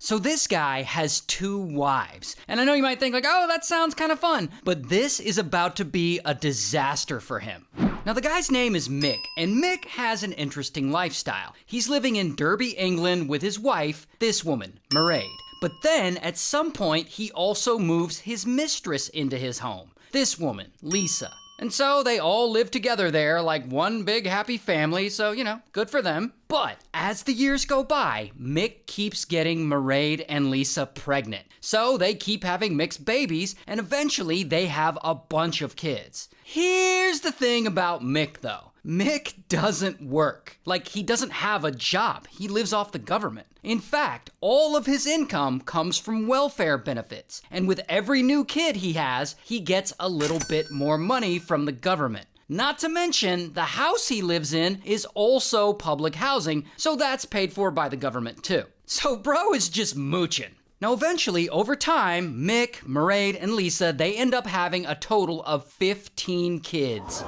So this guy has 2 wives. And I know you might think like, oh, that sounds kind of fun. But this is about to be a disaster for him. Now the guy's name is Mick, and Mick has an interesting lifestyle. He's living in Derby, England with his wife, this woman, Mairead. But then at some point, he also moves his mistress into his home, this woman, Lisa. And so they all live together there like one big happy family, so, good for them. But as the years go by, Mick keeps getting Mairead and Lisa pregnant. So they keep having Mick's babies, and eventually they have a bunch of kids. Here's the thing about Mick, though. Mick doesn't work. Like, he doesn't have a job. He lives off the government. In fact, all of his income comes from welfare benefits. And with every new kid he has, he gets a little bit more money from the government. Not to mention, the house he lives in is also public housing, so that's paid for by the government too. So bro is just mooching. Now eventually, over time, Mick, Mairead, and Lisa, they end up having a total of 15 kids.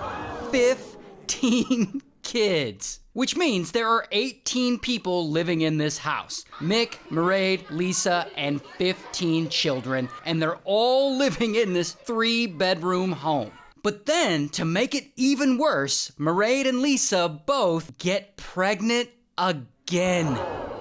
15 kids. Which means there are 18 people living in this house. Mick, Mairead, Lisa, and 15 children, and they're all living in this 3-bedroom home. But then, to make it even worse, Mairead and Lisa both get pregnant again.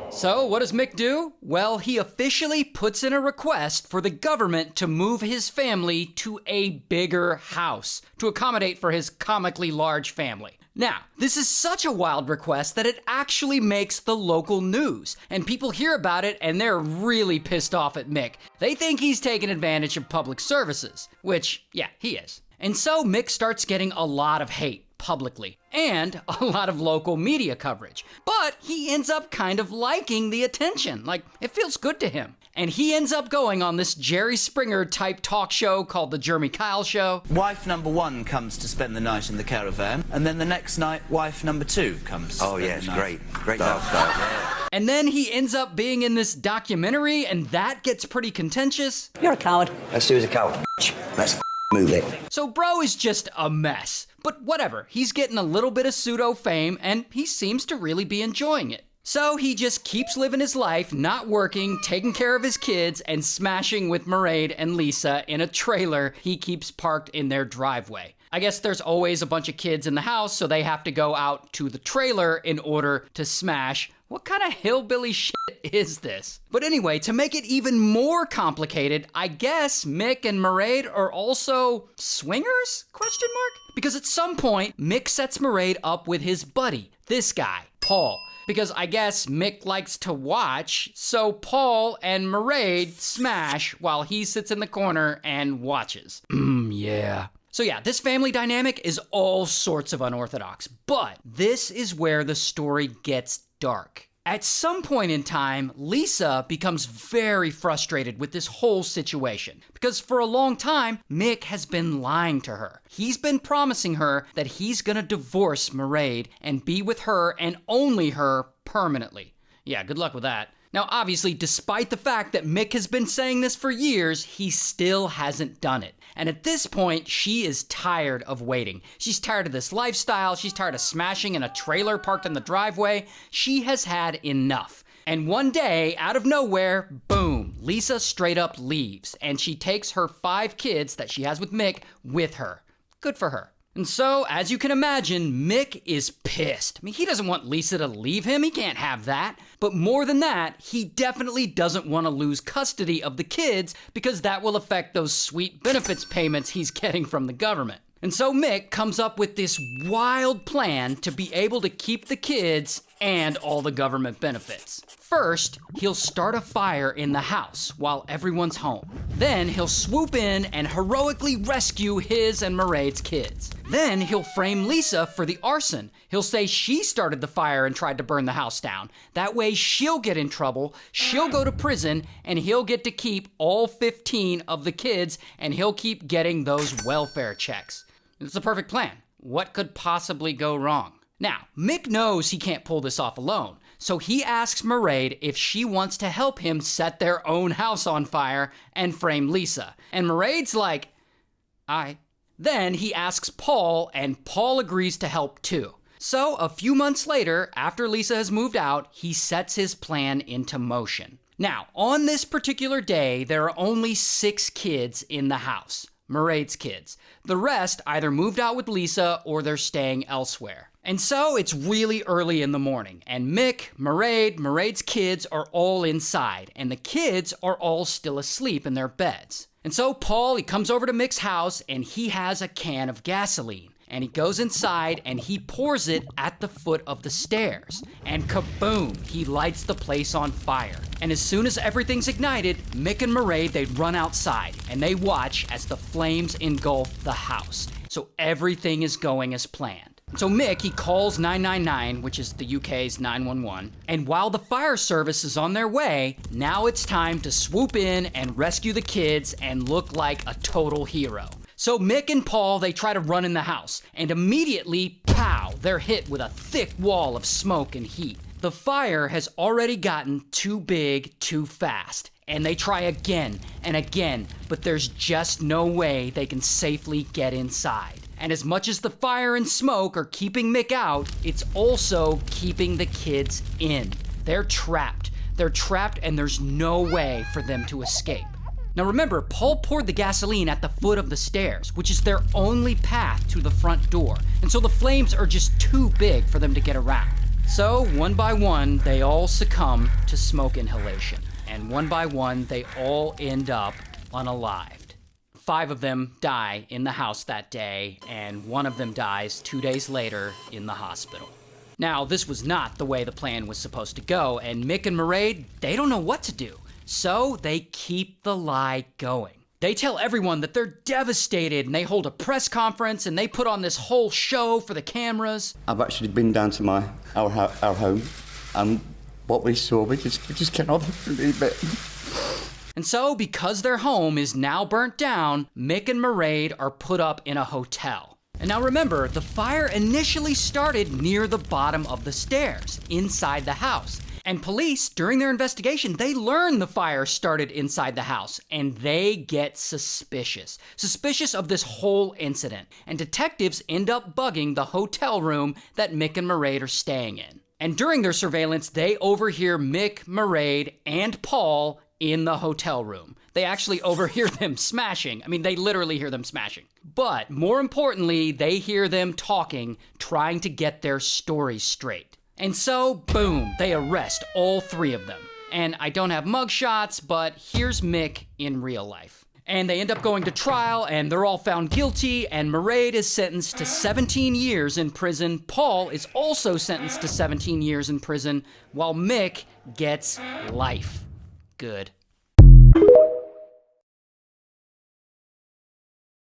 So what does Mick do? Well, he officially puts in a request for the government to move his family to a bigger house to accommodate for his comically large family. Now, this is such a wild request that it actually makes the local news, and people hear about it and they're really pissed off at Mick. They think he's taking advantage of public services, which, yeah, he is. And so Mick starts getting a lot of hate publicly and a lot of local media coverage. But he ends up kind of liking the attention. Like, it feels good to him. And he ends up going on this Jerry Springer type talk show called The Jeremy Kyle Show. Wife number 1 comes to spend the night in the caravan, and then the next night, wife number 2 comes to spend the night. Oh, yes, great stuff. Yeah. And then he ends up being in this documentary, and that gets pretty contentious. You're a coward. Let's do as a coward. Let's move it. So bro is just a mess. But whatever, he's getting a little bit of pseudo fame, and he seems to really be enjoying it. So he just keeps living his life, not working, taking care of his kids, and smashing with Mairead and Lisa in a trailer he keeps parked in their driveway. I guess there's always a bunch of kids in the house, so they have to go out to the trailer in order to smash. What kind of hillbilly shit is this? But anyway, to make it even more complicated, I guess Mick and Mairead are also swingers? ? Because at some point, Mick sets Mairead up with his buddy, this guy, Paul. Because I guess Mick likes to watch, so Paul and Mairead smash while he sits in the corner and watches. Yeah. So yeah, this family dynamic is all sorts of unorthodox, but this is where the story gets dark. At some point in time, Lisa becomes very frustrated with this whole situation because for a long time, Mick has been lying to her. He's been promising her that he's gonna divorce Mairead and be with her and only her permanently. Yeah, good luck with that. Now, obviously, despite the fact that Mick has been saying this for years, he still hasn't done it. And at this point, she is tired of waiting. She's tired of this lifestyle. She's tired of smashing in a trailer parked in the driveway. She has had enough. And one day, out of nowhere, boom, Lisa straight up leaves. And she takes her 5 kids that she has with Mick with her. Good for her. And so, as you can imagine, Mick is pissed. I mean, he doesn't want Lisa to leave him. He can't have that. But more than that, he definitely doesn't want to lose custody of the kids because that will affect those sweet benefits payments he's getting from the government. And so Mick comes up with this wild plan to be able to keep the kids and all the government benefits. First, he'll start a fire in the house while everyone's home. Then he'll swoop in and heroically rescue his and Mairead's kids. Then he'll frame Lisa for the arson. He'll say she started the fire and tried to burn the house down. That way she'll get in trouble, she'll go to prison, and he'll get to keep all 15 of the kids, and he'll keep getting those welfare checks. It's the perfect plan. What could possibly go wrong? Now, Mick knows he can't pull this off alone, so he asks Mairead if she wants to help him set their own house on fire and frame Lisa. And Mairead's like, aye. Then he asks Paul, and Paul agrees to help too. So a few months later, after Lisa has moved out, he sets his plan into motion. Now, on this particular day, there are only 6 kids in the house. Mairead's kids. The rest either moved out with Lisa or they're staying elsewhere. And so it's really early in the morning, and Mick, Mairead's kids are all inside, and the kids are all still asleep in their beds. And so Paul, he comes over to Mick's house, and he has a can of gasoline. And he goes inside and he pours it at the foot of the stairs. And kaboom, he lights the place on fire. And as soon as everything's ignited, Mick and Mairead, they run outside and they watch as the flames engulf the house. So everything is going as planned. So Mick, he calls 999, which is the UK's 911. And while the fire service is on their way, now it's time to swoop in and rescue the kids and look like a total hero. So Mick and Paul, they try to run in the house, and immediately, pow, they're hit with a thick wall of smoke and heat. The fire has already gotten too big, too fast, and they try again and again, but there's just no way they can safely get inside. And as much as the fire and smoke are keeping Mick out, it's also keeping the kids in. They're trapped. They're trapped, and there's no way for them to escape. Now remember, Paul poured the gasoline at the foot of the stairs, which is their only path to the front door. And so the flames are just too big for them to get around. So one by one, they all succumb to smoke inhalation. And one by one, they all end up unalived. 5 of them die in the house that day, and 1 of them dies 2 days later in the hospital. Now, this was not the way the plan was supposed to go, and Mick and Mairead, they don't know what to do. So they keep the lie going. They tell everyone that they're devastated, and they hold a press conference and they put on this whole show for the cameras. I've actually been down to our home, and what we saw, we just cannot believe it. And so, because their home is now burnt down, Mick and Mairead are put up in a hotel. And now remember, the fire initially started near the bottom of the stairs, inside the house. And police, during their investigation, they learn the fire started inside the house, and they get suspicious. Suspicious of this whole incident. And detectives end up bugging the hotel room that Mick and Mairead are staying in. And during their surveillance, they overhear Mick, Mairead, and Paul in the hotel room. They actually overhear them smashing. I mean, they literally hear them smashing. But more importantly, they hear them talking, trying to get their story straight. And so, boom, they arrest all 3 of them. And I don't have mugshots, but here's Mick in real life. And they end up going to trial, and they're all found guilty, and Mairead is sentenced to 17 years in prison. Paul is also sentenced to 17 years in prison, while Mick gets life. Good.